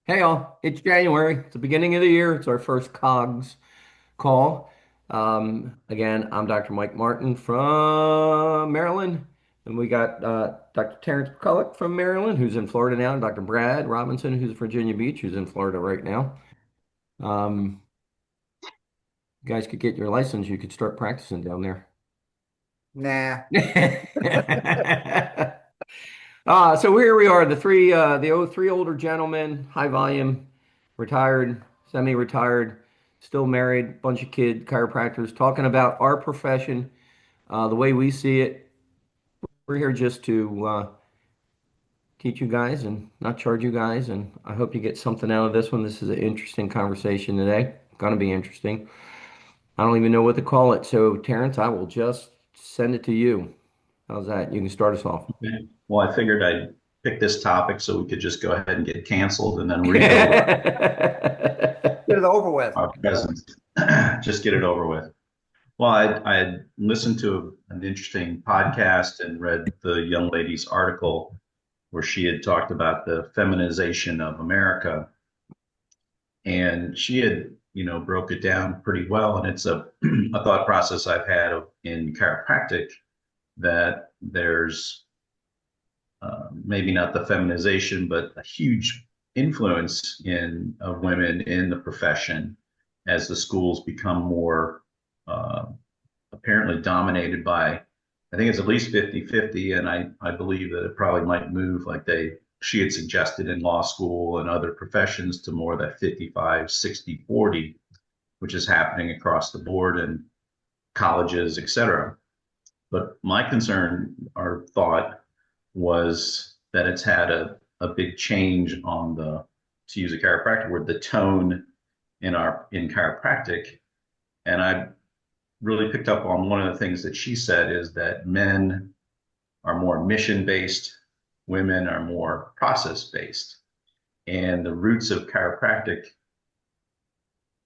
Hey all, it's January. It's the beginning of the year. It's our first COGS call. Again, I'm Dr. Mike Martin from Maryland, and we got Dr. Terrence McCulloch from Maryland, who's in Florida now, and Dr. Brad Robinson, who's at Virginia Beach, who's in Florida right now. Um, you guys could get your license. You could start practicing down there. Nah. So here we are, the three older gentlemen, high volume, retired, semi-retired, still married, bunch of kid chiropractors, talking about our profession, the way we see it. We're here just to teach you guys and not charge you guys, and I hope you get something out of this one. This is an interesting conversation today. Gonna be interesting. I don't even know what to call it. So, Terrence, I will just send it to you. How's that? You can start us off. Okay. Well, I figured I'd pick this topic so we could just go ahead and get canceled and then rebuild Get it over with. our presence. Just get it over with. Well, I had listened to an interesting podcast and read the young lady's article where she had talked about the feminization of America. And she had, broke it down pretty well. And it's a thought process I've had in chiropractic that there's maybe not the feminization, but a huge influence of women in the profession as the schools become more uh, apparently dominated by, I think it's at least 50-50. And I believe that it probably might move like she had suggested in law school and other professions to more that 55-60-40, which is happening across the board in colleges, et cetera. But my concern or thought was that it's had a big change on to use a chiropractic word, the tone in chiropractic. And I really picked up on one of the things that she said is that men are more mission based, women are more process based. And the roots of chiropractic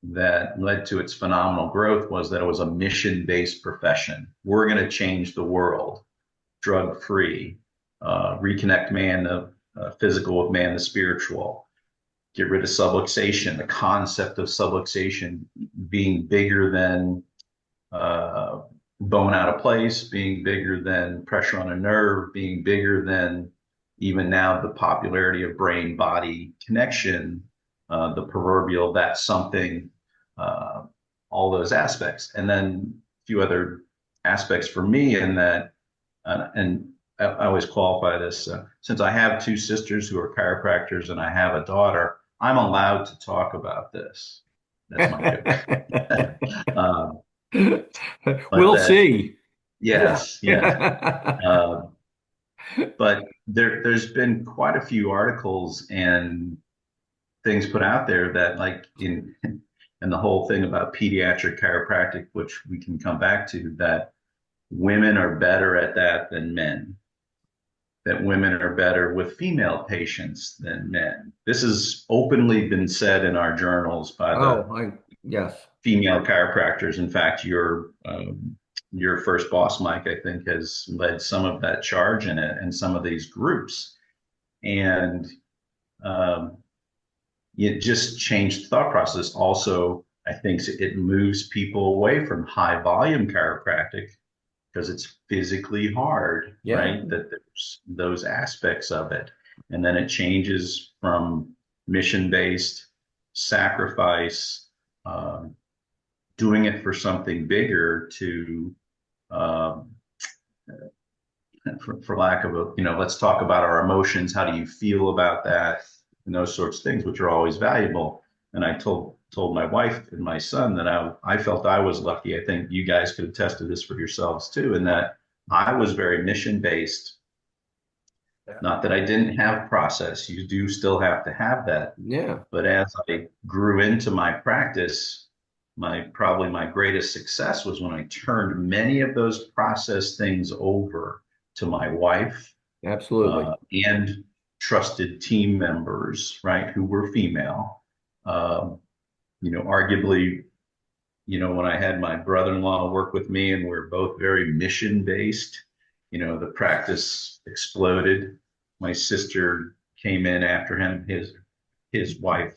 that led to its phenomenal growth was that it was a mission based profession. We're going to change the world drug free, reconnect man, the physical with man, the spiritual, get rid of subluxation, the concept of subluxation being bigger than uh, bone out of place, being bigger than pressure on a nerve, being bigger than even now the popularity of brain body connection, the proverbial that's something, uh, all those aspects. And then a few other aspects for me in that and I always qualify this since I have two sisters who are chiropractors and I have a daughter, I'm allowed to talk about this. That's my joke. um, but We'll see. yes, yes. Uh, but there's been quite a few articles and things put out there that like in and the whole thing about pediatric chiropractic, which we can come back to, that women are better at that than men, that women are better with female patients than men. This has openly been said in our journals by the Yes. female chiropractors. In fact, your first boss, Mike, I think, has led some of that charge in it and some of these groups. And um, it just changed the thought process. Also, I think it moves people away from high volume chiropractic because it's physically hard, Yeah. right? That there's those aspects of it. And then it changes from mission based sacrifice, um, doing it for something bigger to, um, for lack of a, let's talk about our emotions. How do you feel about that? And those sorts of things, which are always valuable. And I told my wife and my son that I felt I was lucky. I think you guys could attest to this for yourselves too, in that I was very mission based. Yeah. Not that I didn't have process. You do still have to have that. Yeah. But as I grew into my practice, probably my greatest success was when I turned many of those process things over to my wife Absolutely. and trusted team members, right, who were female. Um, arguably, when I had my brother-in-law work with me and we're both very mission-based, the practice exploded. My sister came in after him. his wife,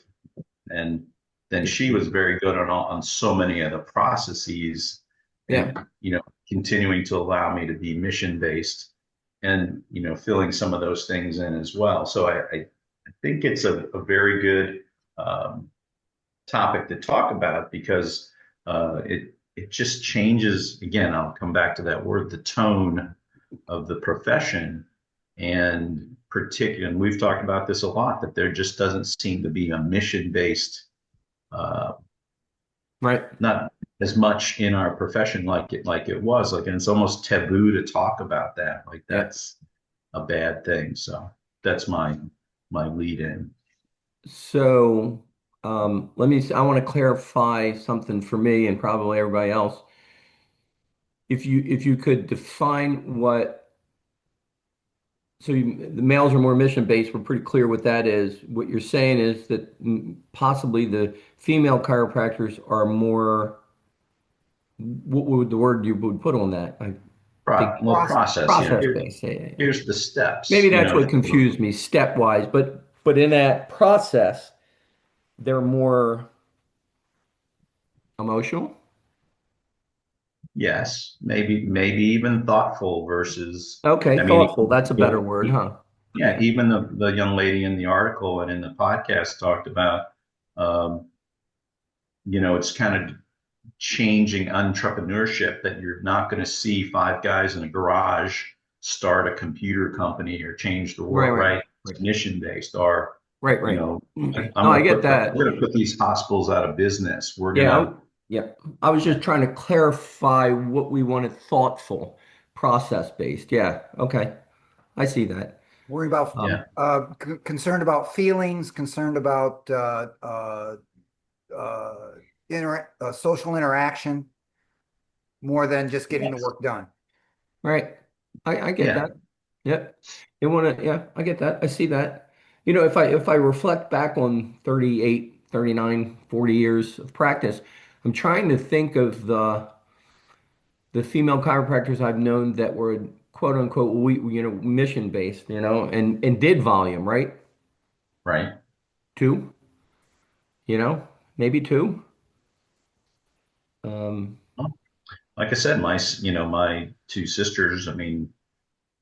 and then she was very good on so many of the processes, Yeah. and continuing to allow me to be mission based, and filling some of those things in as well. So I think it's a very good um, topic to talk about because it just changes. Again, I'll come back to that word, the tone of the profession, and particularly, and we've talked about this a lot, that there just doesn't seem to be a mission based, uh, Right. not as much in our profession like it was, and it's almost taboo to talk about that, like Yeah. that's a bad thing. So that's my lead in. So I want to clarify something for me and probably everybody else. If you could define the males are more mission based, we're pretty clear what that is. What you're saying is that possibly the female chiropractors are more, what would the word you would put on that? I think Well, Process. process. process based. Yeah, yeah, yeah. Here's the steps. Maybe that's what confused me stepwise, but in that process, they're more emotional. Yes, maybe even thoughtful versus. Okay, I mean, thoughtful. That's a better word, huh? yeah, even the young lady in the article and in the podcast talked about, um, it's kind of changing entrepreneurship, that you're not going to see five guys in a garage start a computer company or change the Right, world, right, right? It's right, mission based, or, right, you right. know, Mhm. I'm No, I going to get put that. we're going to put these hospitals out of business. We're going Yeah, to, yeah. I was yeah, just trying to clarify what we wanted thoughtful, process based. Yeah, okay. I see that. Worrying about, yeah, Um, concerned about feelings, concerned about social interaction more than just getting the yes, work done. right. I get yeah, that. Yep. They want to, yeah, I get that. I see that. If I reflect back on 38, 39, 40 years of practice, I'm trying to think of the female chiropractors I've known that were quote unquote mission based, and did volume, right? right. Two, maybe two. Um, Well, like I said, my two sisters. I mean,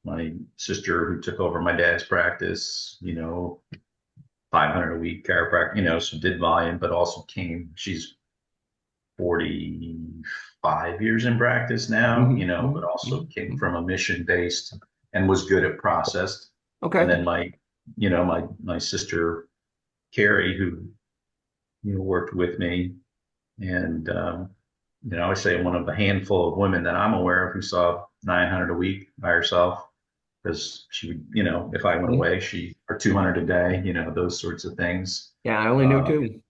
my sister who took over my dad's practice, 500 a week chiropractor, so did volume, but also she's 45 years in practice now, mhm, but mhm, also mhm, came mhm. from a mission based and was good at process. And Okay. then my sister Carrie, who worked with me, and I would say one of a handful of women that I'm aware of who saw 900 a week by herself, because she would, if I went Mhm. away, or 200 a day, those sorts of things. Yeah, I only knew Uh, two.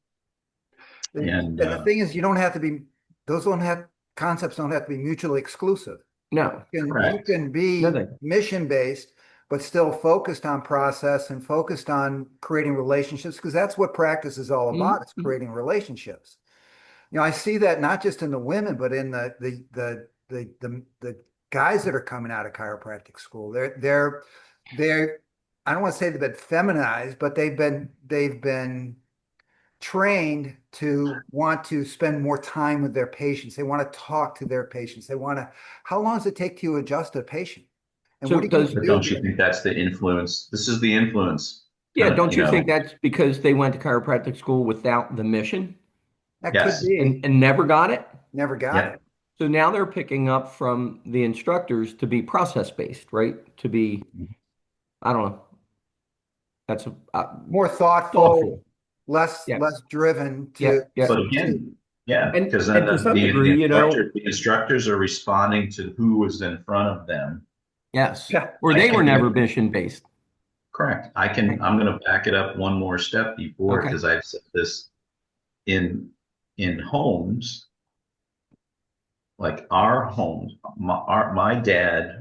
and And the thing is, you don't have to be, those don't have, concepts don't have to be mutually exclusive. No, You Correct. can be nothing. mission based, but still focused on process and focused on creating relationships, because that's what practice is all about. It's Mhm. creating relationships. I see that not just in the women, but in the guys that are coming out of chiropractic school. They're I don't want to say they've been feminized, but they've been trained to want to spend more time with their patients. They want to talk to their patients. How long does it take to adjust a patient? And So what are you going does, to But do don't you here? think that's the influence? This is the influence yeah, kind of, don't you think that's because they went to chiropractic school without the mission That could yes. be. and never got it? Never got it. Yep. So now they're picking up from the instructors to be process based, right? To be, I don't know, that's More thoughtful, thoughtful. less Yeah, less driven yeah, to yeah. But to again, yeah, And because then and to some degree, the instructors are responding to who was in front of them. yes, yeah. or I they were never can, mission based. correct. Right. I'm going to back it up one more step before, Okay. because I've said this in homes, like our homes, my dad's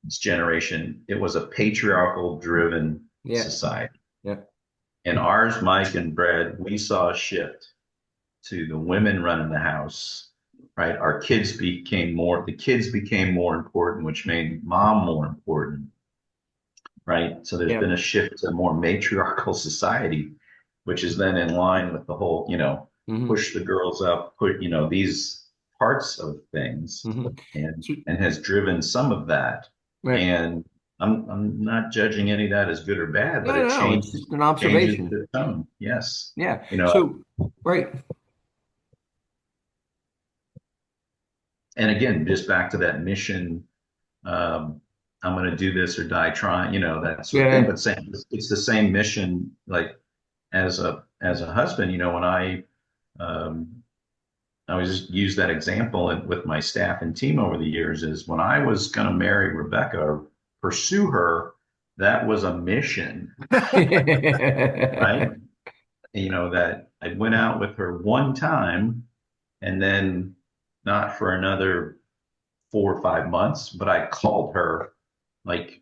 generation, it was a patriarchal driven Yeah, society. yeah, And ours, Mike and Brad, we saw a shift to the women running the house, right? The kids became more important, which made mom more important, right? So there's yeah. been a shift to a more matriarchal society. which is then in line with the whole, Hmm. push the girls up, put, these parts of things, Hmm. and So, has driven some of that. right. And I'm not judging any of that as good or bad, but No, it no, it's just an changes observation. the tone. Yes. Yeah. You know, So, right. and again, just back to that mission, um, I'm going to do this or die trying, that sort of thing. Yeah. But same, it's the same mission, like as a husband, when um, I always use that example with my staff and team over the years is when I was going to marry Rebecca or pursue her, that was a mission, right? That I went out with her one time and then not for another 4 or 5 months, but I called her like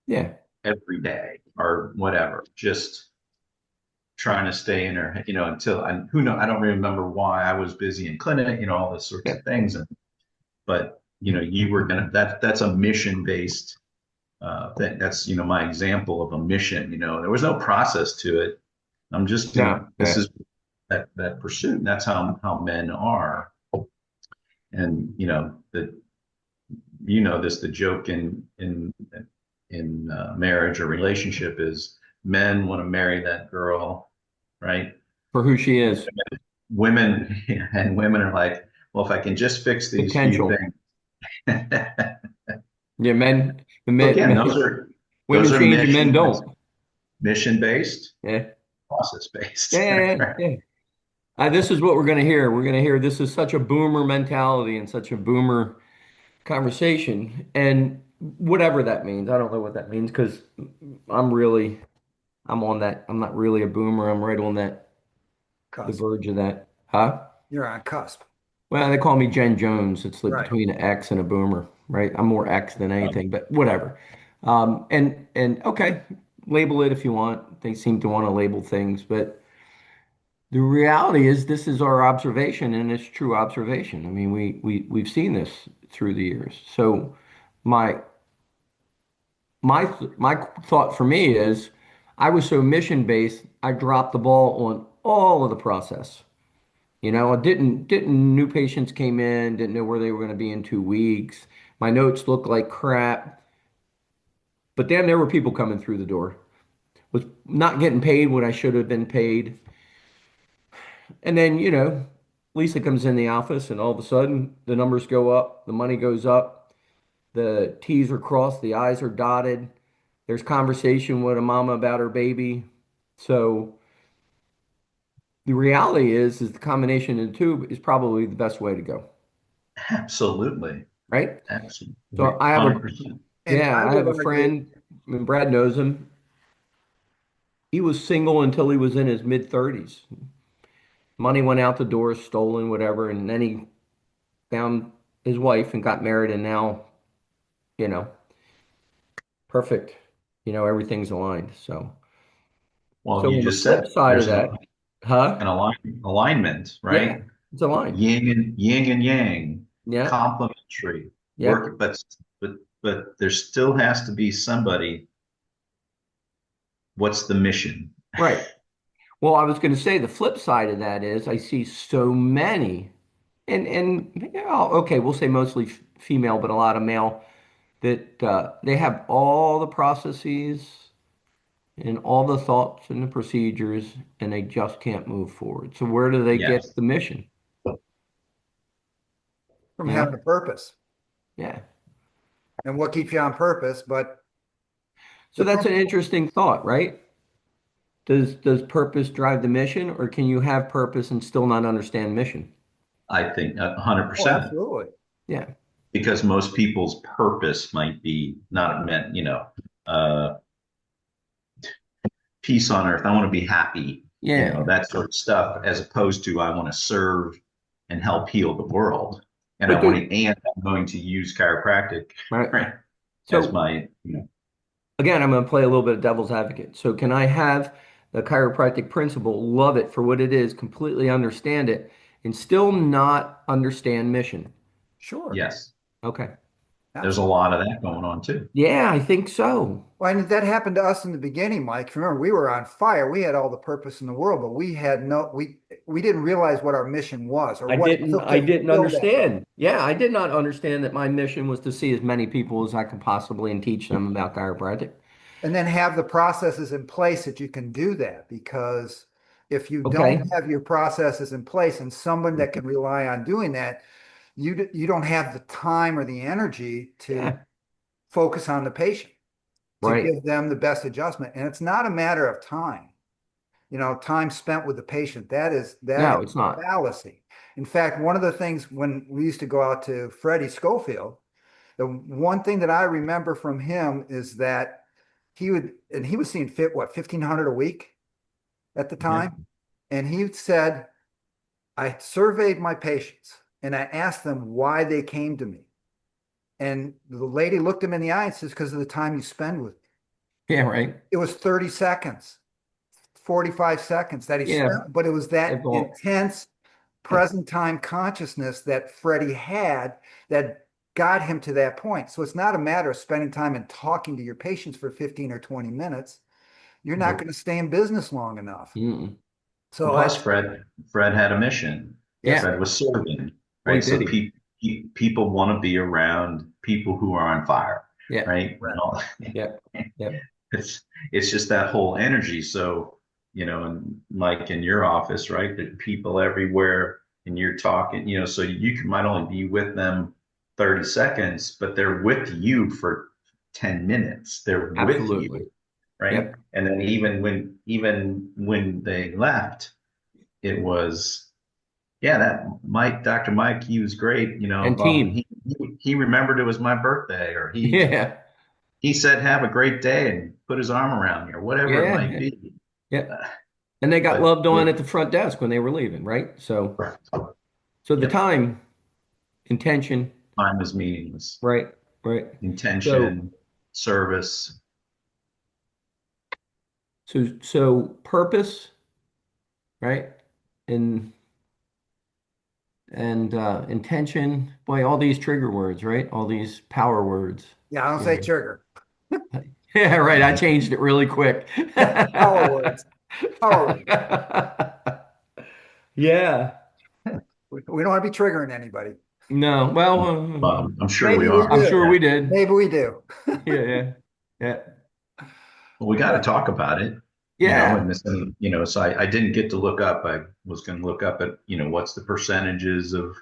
Yeah. every day or whatever, just trying to stay in her, until who know, I don't remember why I was busy in clinic, all those sorts Yeah. of things. But you were gonna that's a mission based that's my example of a mission. There was no process to it. I'm just doing No. this Yeah. is that pursuit. And that's how men are. And this the joke in marriage or relationship is men want to marry that girl, right? For who she is. Women and women are like, well, if I can just fix these few Potential. things. Yeah. Men, the So men, again, those women are change and men don't. mission based, Yeah. process Yeah. based. Yeah. Yeah. Yeah. This is what we're going to hear. We're going to hear this is such a boomer mentality and such a boomer conversation. And whatever that means, I don't know what that means because I'm really, I'm on that. I'm not really a boomer. I'm right on that, the Cusp. verge of that. Huh? You're on cusp. Well, they call me Jen Jones. It's like Right. between an X and a boomer, right? I'm more X than anything, but whatever. And okay, label it if you want. They seem to want to label things, but the reality is this is our observation, and it's true observation. I mean, we've seen this through the years. So my my thought for me is I was so mission based, I dropped the ball on all of the process. I didn't new patients came in, didn't know where they were going to be in 2 weeks. My notes looked like crap, but then there were people coming through the door. Was not getting paid what I should have been paid. And then, Lisa comes in the office and all of a sudden the numbers go up, the money goes up, the T's are crossed, the I's are dotted. There's conversation with a mama about her baby. So the reality is the combination of the two is probably the best way to go, Absolutely. right? Absolutely. So I have a 100%. And Yeah, I I would have a argue, friend, and Brad knows him. He was single until he was in his mid 30s. Money went out the door, stolen, whatever, and then he found his wife and got married, and now, you know, perfect. Everything's aligned. So Well, you on the just said flip side of there's that, huh? an alignment, Yeah, right? it's aligned. Yin and yang, Yeah, complementary yeah, work, but there still has to be somebody. What's the mission? right. Well, I was going to say the flip side of that is I see so many, and okay, we'll say mostly female, but a lot of male that they have all the processes and all the thoughts and the procedures, and they just can't move forward. So where do they get Yes, the mission? from You having know? a purpose Yeah. and what keeps you on purpose, but So the that's an purpose. interesting thought, right? Does purpose drive the mission, or can you have purpose and still not understand mission? I think 100%, Oh, absolutely. Yeah. because most people's purpose might be not meant, uh, peace on earth. I want to be happy, Yeah. that sort of stuff, as opposed to I want to serve and help heal the world. And But I'm going to use chiropractic, right. right, as So my, again, I'm going to play a little bit of devil's advocate. So can I have the chiropractic principle, love it for what it is, completely understand it, and still not understand mission? Sure. Okay. There's a lot of that going on too. Yeah, I think so. Well, and that happened to us in the beginning, Mike. Remember, we were on fire. We had all the purpose in the world, but we didn't realize what our mission was or what it took I to didn't fulfill that mission. understand. Yeah, I did not understand that my mission was to see as many people as I could possibly and teach them about chiropractic. And then have the processes in place that you can do that. Because if you don't Okay. have your processes in place and someone that can rely on doing that, you don't have the time or the energy to Yeah. focus on the patient, to Right. give them the best adjustment. And it's not a matter of time. Time spent with the patient. That is No, it's not. fallacy. In fact, one of the things when we used to go out to Freddie Schofield, the one thing that I remember from him is that he was seeing fit, what, 1,500 a week at the Yeah. time. And he said, I surveyed my patients and I asked them why they came to me. And the lady looked him in the eye and says, because of the time you spend with me. Yeah, right. It was 30 seconds, 45 seconds that he Yeah. spent, but it was that It's all, intense present time consciousness that Freddie had that got him to that point. So it's not a matter of spending time and talking to your patients for 15 or 20 minutes. You're not nope. going to stay in business long enough. Mm-mm. And So plus, that's, Fred had a mission. yes, Yeah. Fred was serving, Boy, right? did So he. people want to be around people who are on fire, Yeah. right? And right. all, Yeah. Yeah. it's it's just that whole energy. So, and like in your office, right? There are people everywhere, and you're talking, so you might only be with them 30 seconds, but they're with you for 10 minutes. They're with you, Absolutely. right? Yep. And then even when they left, it was, yeah, that Dr. Mike, he was great. And He team. he remembered it was my birthday, or Yeah. he said, "Have a great day," and put his arm around me, or whatever it might Yeah. be. Yeah. Uh, And they got but loved on at the front desk when they were leaving, right? So the yep, time, intention, time is meaningless. right? Right. So Intention, service. so purpose, right? And intention, boy, all these trigger words, right? All these power words. Yeah, I don't You say know. trigger. Yeah, right. I changed it really quick. Power words. Power words. Yeah. We don't want to be triggering anybody. No. Well, I'm sure we Maybe we are. I'm do. sure Yeah. we did. Maybe we do. Yeah, yeah, yeah, Well, we got to talk about it, yeah. and this, so I didn't get to look up. I was going to look up at, what's the percentages of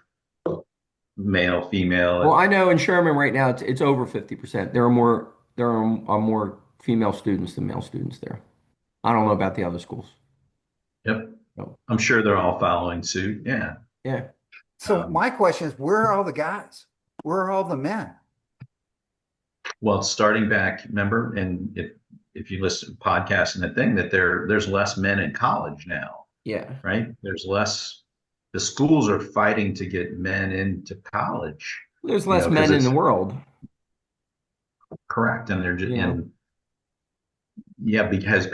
male, Well, female. I know in Sherman right now it's over 50%. There are more female students than male students there. I don't know about the other schools. Yep. No. I'm sure they're all following suit. Yeah. Yeah. So Um, my question is, where are all the guys? Where are all the men? well, starting back, remember, and if you listen to podcasts and the thing that there's less men in college now, Yeah. right? There's less. The schools are fighting to get men into college, There's less because men in the it's world. correct, and they're just You know. in. Yeah, because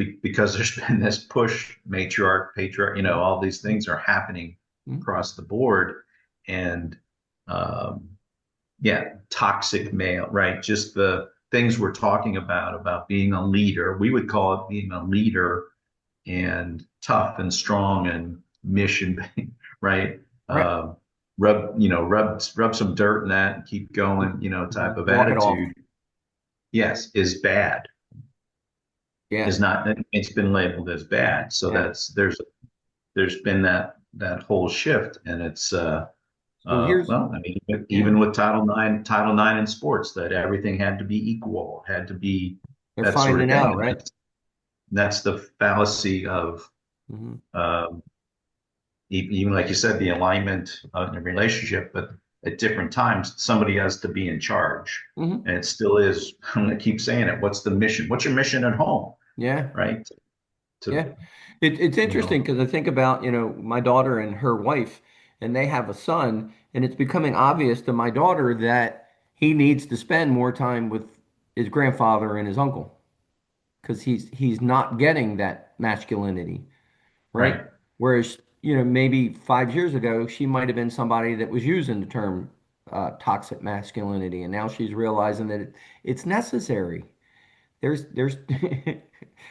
there's been this push, patriarch, all these things are happening Mhm. across the board, and um, yeah, toxic male, right? Just the things we're talking about being a leader. We would call it being a leader and tough and strong and mission, right? Right. Rub some dirt in that and keep going, type of Walk it off. attitude. Yes, is bad. Is Yeah. not. It's been labeled as bad. So Yeah. there's been that whole shift, and it's So here's well, I mean, yeah. even with Title IX in sports, that everything had to be equal, had to be They're that sort of finding thing, out, and right? that's the fallacy of Hmm. um, even like you said, the alignment of the relationship, but at different times, somebody has to be in charge, Hmm. and it still is. I'm going to keep saying it. What's the mission? What's your mission at home, Yeah. right? To Yeah. It's you interesting know, because I think about, my daughter and her wife, and they have a son, and it's becoming obvious to my daughter that he needs to spend more time with his grandfather and his uncle because he's not getting that masculinity, right? right, Whereas, maybe 5 years ago, she might have been somebody that was using the term toxic masculinity, and now she's realizing that it's necessary. There's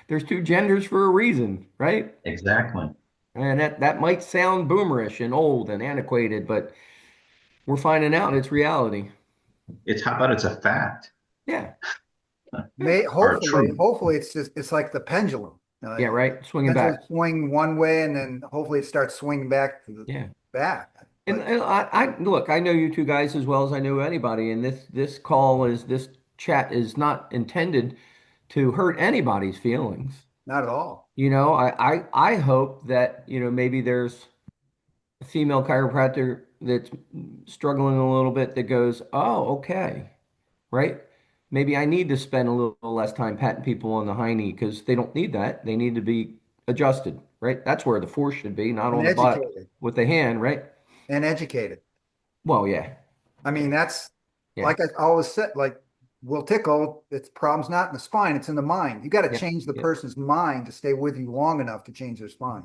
there's two genders for a reason, right? Exactly. And that might sound boomerish and old and antiquated, but we're finding out it's reality. It's how about it's a fact Yeah, yeah, May or a hopefully, truth. hopefully it's like the pendulum. yeah, right. Swinging Pendulum back. swing one way, and then hopefully it starts swinging back to the Yeah. back. But And I look, I know you two guys as well as I know anybody, and this chat is not intended to hurt anybody's feelings. not at all. I hope that, maybe there's a female chiropractor that's struggling a little bit that goes, oh, okay, right? Maybe I need to spend a little less time patting people on the high knee because they don't need that. They need to be adjusted, right? That's where the force should be, not And on the butt educated with the hand, right? and educated. Well, yeah, I mean, that's yeah, like I always said, like will tickle, it's problem's not in the spine, it's in the mind. You got to yeah, change the yeah. person's mind to stay with you long enough to change their spine.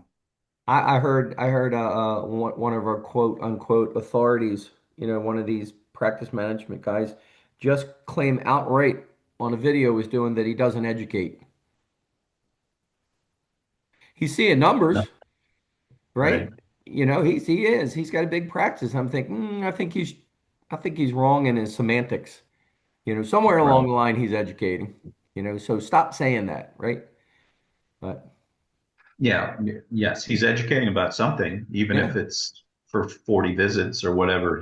I heard one of our quote unquote authorities, one of these practice management guys, just claim outright on a video was doing that he doesn't educate. He's seeing No, numbers, right? right, He's got a big practice. I'm thinking, I think he's wrong in his semantics. Somewhere right. along the line he's educating. So stop saying that, right? But Yeah, yes, he's educating about something, even if yeah, it's for 40 visits or whatever mhm,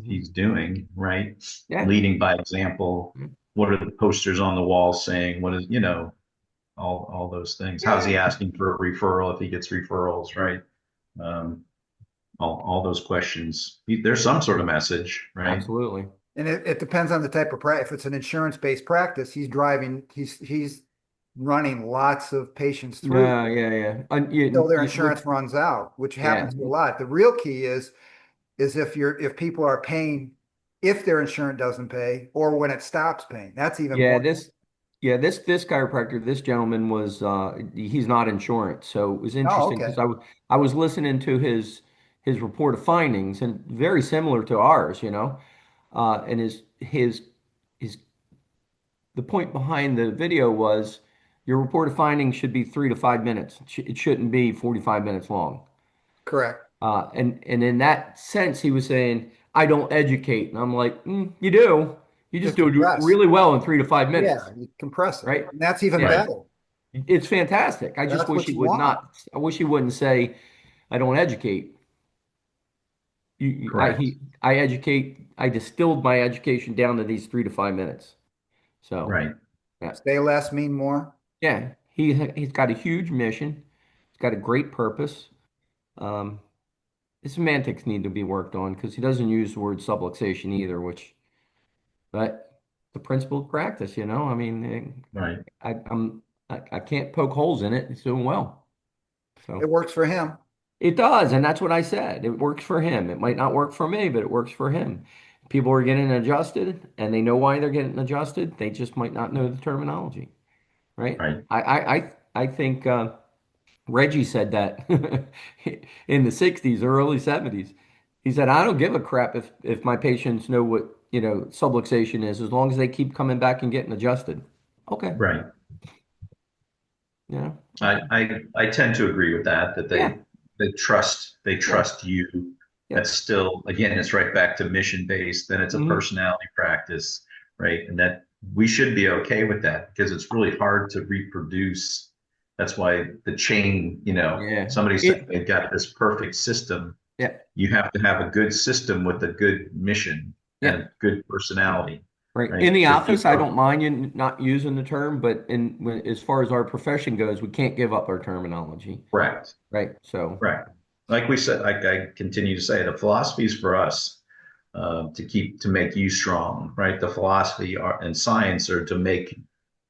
he's doing, right? yeah, Leading by example. What are the posters on the wall saying? What is, all those things. How's yeah, he asking for a referral if he gets referrals, right? Um, all those questions. There's some sort of message, right? absolutely. And it depends on the type of practice. If it's an insurance-based practice, he's running lots of patients through Yeah, yeah, yeah. until their insurance runs out, which Yeah, happens a lot. The real key is if people are paying if their insurance doesn't pay or when it stops paying. That's even yeah. more. This chiropractor, this gentleman he's not insurance, so it was Oh, interesting because okay. I was listening to his report of findings and very similar to ours, and his the point behind the video was your report of findings should be 3 to 5 minutes. It shouldn't be 45 minutes long. Correct. And in that sense, he was saying, I don't educate. And I'm like, you do. You just Just do it compress. really well in 3 to 5 minutes, Yeah, you compress it. right? And that's even Yeah. Right, better. It's fantastic. I just That's wish what he you would want. not. I wish he wouldn't say, I don't educate. correct. I educate. I distilled my education down to these 3 to 5 minutes. So, Right, yeah, Say less, mean more. yeah. He's got a huge mission. He's got a great purpose. Um, his semantics need to be worked on because he doesn't use the word subluxation either, but the principle of practice, I mean, right, I can't poke holes in it. It's doing well. So It works for him. it does, and that's what I said. It works for him. It might not work for me, but it works for him. People are getting adjusted, and they know why they're getting adjusted. They just might not know the terminology, right? right, I think Reggie said that in the 60s or early 70s. He said, I don't give a crap if my patients know what, subluxation is, as long as they keep coming back and getting adjusted. Okay. right. I, Okay. I tend to agree with that, that Yeah. they Yeah. trust you. Yeah. That's still, again, it's right back to mission based, then it's a Hmm. personality practice, right? And that we should be okay with that because it's really hard to reproduce. That's why the chain, Yeah. somebody saying It, they've got this perfect system. yeah. You have to have a good system with a good mission and Yeah. a good personality, Right. In right? the To do office, I both. don't mind you not using the term, but as far as our profession goes, we can't give up our terminology. Correct. Right. So, Right. Like we said, like I continue to say, the philosophy is for us to make you strong, right? The philosophy and science are to make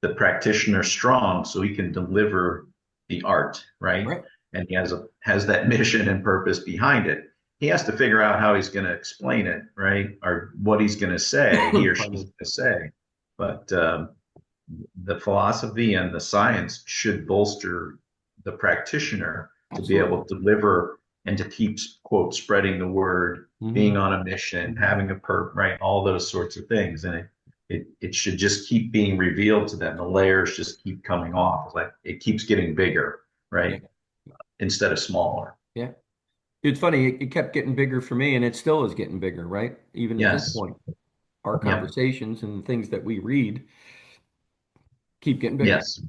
the practitioner strong so he can deliver the art, right? right. And he has that mission and purpose behind it. He has to figure out how he's going to explain it, right? Or what he's going to say, he or Pardon she's me. going to say. But the philosophy and the science should bolster the practitioner to be Absolutely. able to deliver and to keep, quote, spreading the word, being Hmm. on a mission, having a right, all those sorts of things. And it should just keep being revealed to them. The layers just keep coming off. It's like it keeps getting bigger, Yeah. right? Instead of smaller. Yeah. It's funny. It kept getting bigger for me, and it still is getting bigger, right? Even at this Yes. point, our Yep. conversations and the things that we read keep getting bigger. Yes.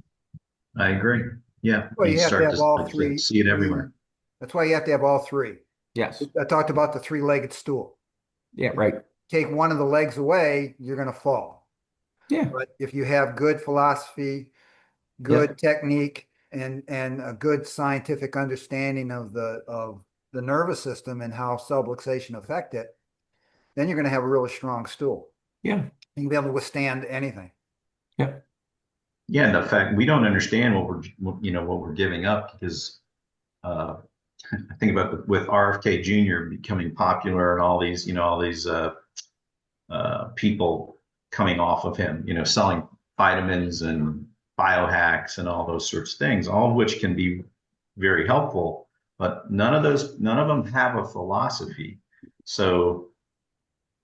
I agree. Yeah. Well, You you have to start have to all like, three. see it everywhere. That's why you have to have all three. Yes. I talked about the three-legged stool. Yeah. Right. Take one of the legs away, you're going to fall. Yeah. But if you have good philosophy, Yep. good technique, and a good scientific understanding of the nervous system and how subluxation affect it, then you're going to have a really strong stool. Yeah. You'll be able to withstand anything. Yeah. Yeah. And the fact we don't understand what we're giving up because uh, I think about with RFK Jr. becoming popular and all these people coming off of him, selling vitamins and biohacks and all those sorts of things, all of which can be very helpful, but none of them have a philosophy. So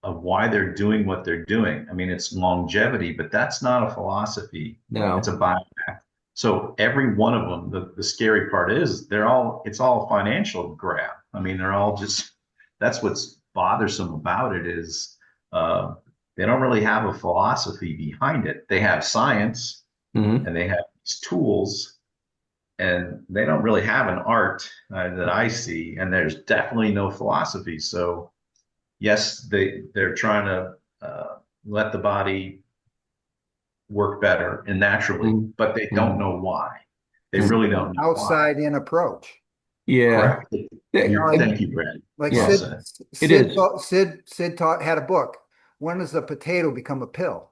of why they're doing what they're doing. I mean, it's longevity, but that's not a philosophy. It's a No. biohack. So every one of them, the scary part is it's all a financial grab. I mean, they're all just, that's what's bothersome about it is uh, they don't really have a philosophy behind it. They have science Hmm. and they have these tools and they don't really have an art that I see. And there's definitely no philosophy. So yes, they're trying to let the body work better and naturally, but they don't Hmm. know why. They It's really an don't know why. outside in approach. Yeah. Correct. You know, Thank you, Brad. like Well Yeah. said. It is. Sid taught had a book. When does a potato become a pill?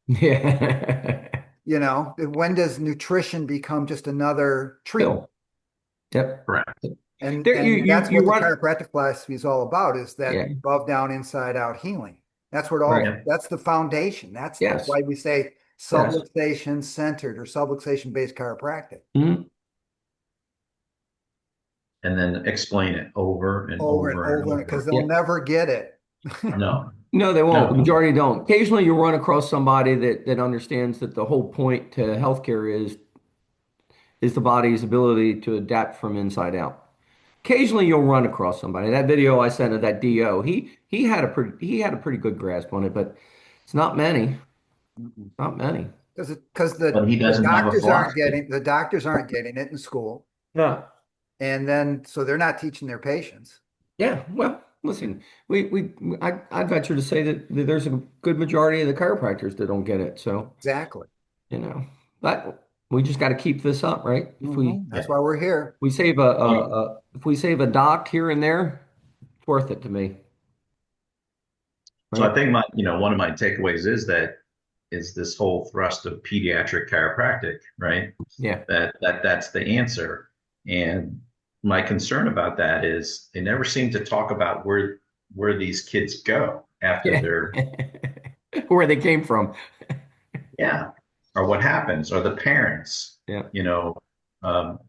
Yeah. You know, when does nutrition become just another treatment? Bill. Yep. Correct. And There and that's you what the run. chiropractic philosophy is all about, is that Yeah. above, down, inside out healing. That's what all Right. Yeah. that's the foundation. That's Yes. why we say Yes. subluxation centered or subluxation based chiropractic Mhm. And then explain it over and over and over and over because over. they'll Yeah. never get it. No, No, they won't. The no. majority don't. Occasionally, you'll run across somebody that understands that the whole point to healthcare is the body's ability to adapt from inside out. Occasionally, you'll run across somebody. That video I sent of that DO, he had a pretty good grasp on it, but it's not many. Not many. Because But he the doesn't have a doctors aren't philosophy. getting the doctors aren't getting it in school, Yeah. and then so they're not teaching their patients. Yeah. Well, listen, I'd venture to say that there's a good majority of the chiropractors that don't get it. So, Exactly. you know, but we just got to keep this up, right? That's Yeah. why we're here. We save if we save a doc here and there, it's worth it to me, So I right? think one of my takeaways is this whole thrust of pediatric chiropractic, right? Yeah. That's the answer. And my concern about that is they never seem to talk about where these kids go after Yeah. they're Where they came from. yeah, or what happens, or the parents, Yeah. you know, um,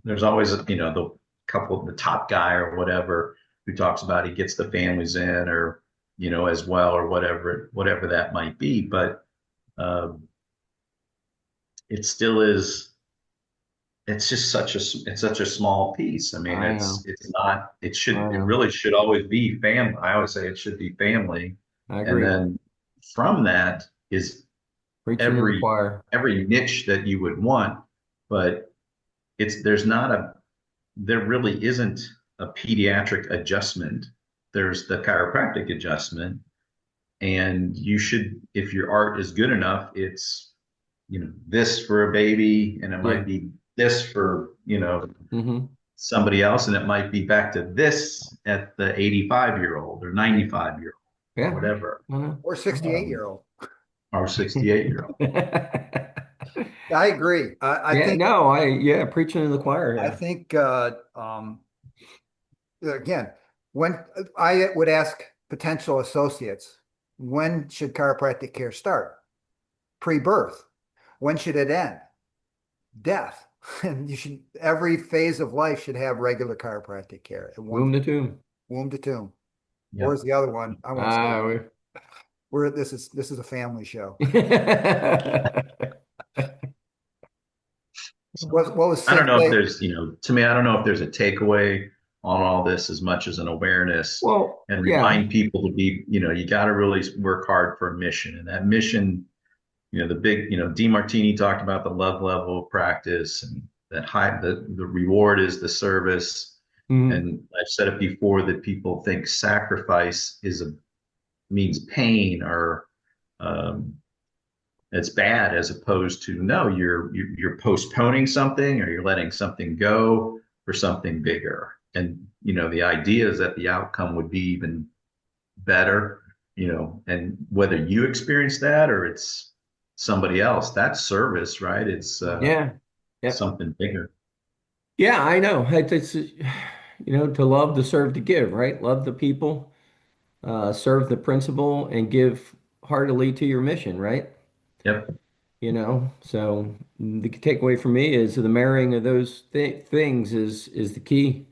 there's always the top guy or whatever who talks about he gets the families in or as well or whatever that might be, but um, it still is it's just it's such a small piece. I mean, I know. it's not, I it know. really should always be family. I always say it should be family. I And agree. then from that is Preaching to the every choir. every niche that you would want, but there's not there really isn't a pediatric adjustment. There's the chiropractic adjustment. And you should, if your art is good enough, it's this for a baby, and it might Yeah. be this for Hmm. somebody else, and it might be back to this at the 85-year-old or Yeah. 95-year-old or Yeah. whatever, I know. Or 68-year-old. or 68-year-old. I agree. Yeah, no, yeah, preaching to the choir, I yeah. think again, when I would ask potential associates, when should chiropractic care start? Pre-birth. When should it end? Death. And every phase of life should have regular chiropractic care at one Womb to tomb. womb to tomb. Yep. Where's the other one? I won't say. Ah, This is a family show. What was I don't know if Sensei? there's, to me, I don't know if there's a takeaway on all this as much as an awareness well, and yeah. remind people to be, you got to really work hard for a mission. And that mission, the big, DeMartini talked about the love level of practice and that the reward is the service. Mhm. And I've said it before that people think sacrifice means pain or um, it's bad as opposed to no, you're postponing something or you're letting something go for something bigger. And the idea is that the outcome would be even better, and whether you experience that or it's somebody else, that's service, right? It's Yeah. Yeah. something bigger. Yeah, I know. To love, to serve, to give, right? Love the people, serve the principle, and give heartily to your mission, right? Yep. So the takeaway for me is the marrying of those things is the key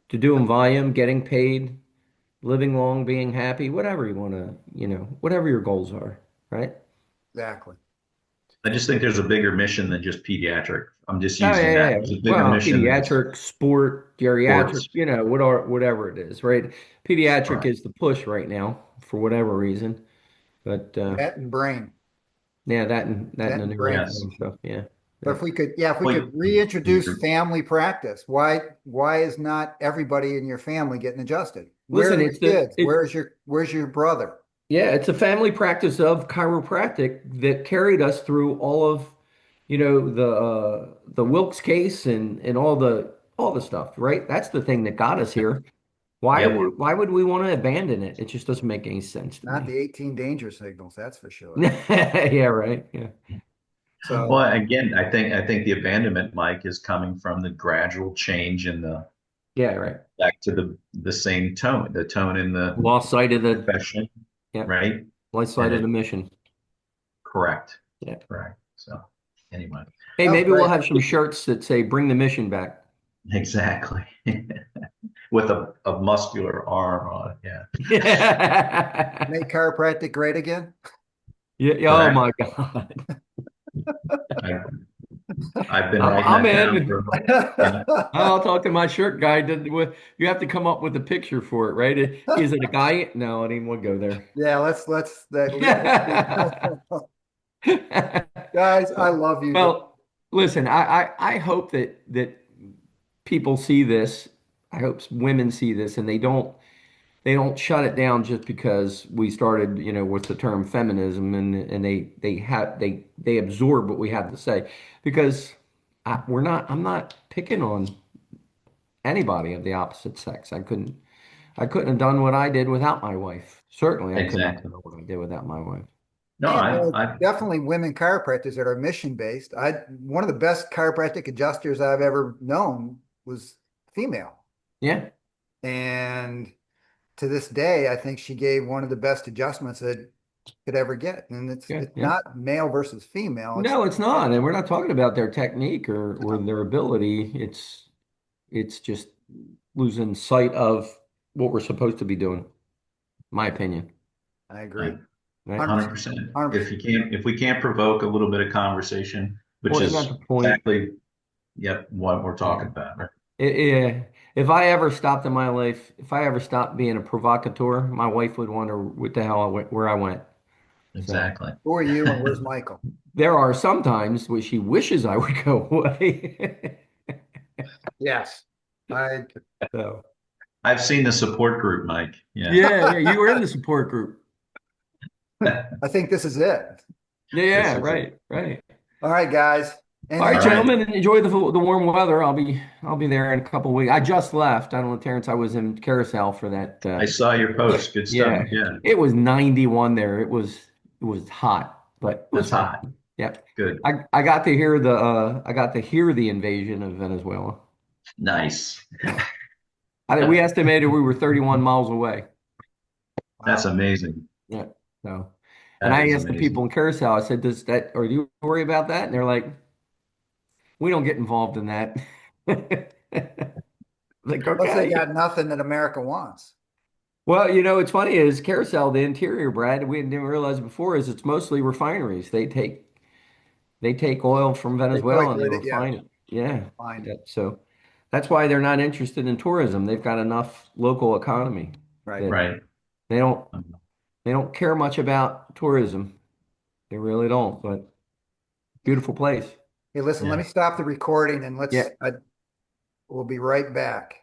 to doing volume, getting paid, living long, being happy, whatever you want to, whatever your goals are, right? Exactly. I just think there's a bigger mission than just pediatric. I'm just Oh, using yeah, yeah, that. yeah. There's a bigger Well, mission than pediatric, sport, geriatric, sports. whatever it is, right? Pediatric Right. is the push right now for whatever reason. But That and brain. yeah, that and That the and brain. Yes. neuroendocrine stuff. Yeah. But Yeah. if we Well, could reintroduce family practice, why is not everybody in your family getting adjusted? Where Listen, are your it's the kids? it Where's your brother? yeah, it's a family practice of chiropractic that carried us through all of, the Wilkes case and all the stuff, right? That's the thing that got us here. yep. Why would we want to abandon it? It just doesn't make any sense to Not me. the 18 danger signals, that's for sure. Yeah, right. Yeah. So Well, again, I think the abandonment, Mike, is coming from the gradual change in the Yeah, right. back to the same tone, the tone in the Lost sight of the profession, yeah, right? lost sight And of the it mission. correct, Yeah. correct. So anyway, Hey, that was maybe we'll great. have some shirts that say "Bring the mission back." exactly. With a muscular arm on it. Yeah. Yeah. Make chiropractic great again. Yeah. Oh Correct. my God. I, I've been writing I'm that down in. for, yeah, I'll talk to my shirt guy. You have to come up with a picture for it, right? Is it a guy? No, I didn't want to go there. Yeah, let's guys, I love you. Well, listen, I hope that people see this. I hope women see this and they don't shut it down just because we started, with the term feminism and they absorb what we have to say because I'm not picking on anybody of the opposite sex. I couldn't have done what I did without my wife. Certainly, I could not have exactly. done what I did without my wife. No, And I, there are I, definitely women chiropractors that are mission based. One of the best chiropractic adjusters I've ever known was female. Yeah, And to this day, I think she gave one of the best adjustments that could ever get. And it's yeah, it's yeah. not male versus female. It's No, it's not, and we're not talking about their technique or their ability. It's just losing sight of what we're supposed to be doing. My opinion. I I agree. 100%. 100%. 100%. If we can't provoke a little bit of conversation, which Well, isn't that is the point? exactly, yep, what we're Yeah. talking about, right? If I ever stopped in my life, if I ever stopped being a provocateur, my wife would wonder what the hell I went, where I went. So Exactly. Who are you and where's Michael? there are some times where she wishes I would go away. Yes. I So I've seen the support group, Mike. Yeah. yeah, yeah, you were in the support group. I think this is it. Yeah, This yeah, is it. right, right. All right, guys. All Anything right, All right. gentlemen, enjoy the warm weather. I'll be there in a couple of weeks. I just left. I don't know, Terrence. I was in Carousel for that. I saw your post. Good Yeah, stuff. Yeah. it was 91 there. It was hot, but it was That's fun. hot. Yep. Good. I got to hear the invasion of Venezuela. Nice. Yeah. We estimated we were 31 miles away. That's wow. amazing. Yeah. So, and That I is asked the people amazing. in Carousel, I said, or do you worry about that? And they're like, We don't get involved in that. Like, Plus, they okay. got nothing that America wants. Well, it's funny is carousel, the interior, Brad, we didn't realize before is it's mostly refineries. They take oil from They Venezuela and they boycott it, yeah, refine it. Yeah. fine, So that's why they're not interested in tourism. They've got enough local economy right. that Right. they don't Um, they don't care much about tourism. They really don't, but beautiful place. Hey, listen, let Yeah. me stop the recording and Yeah. we'll be right back.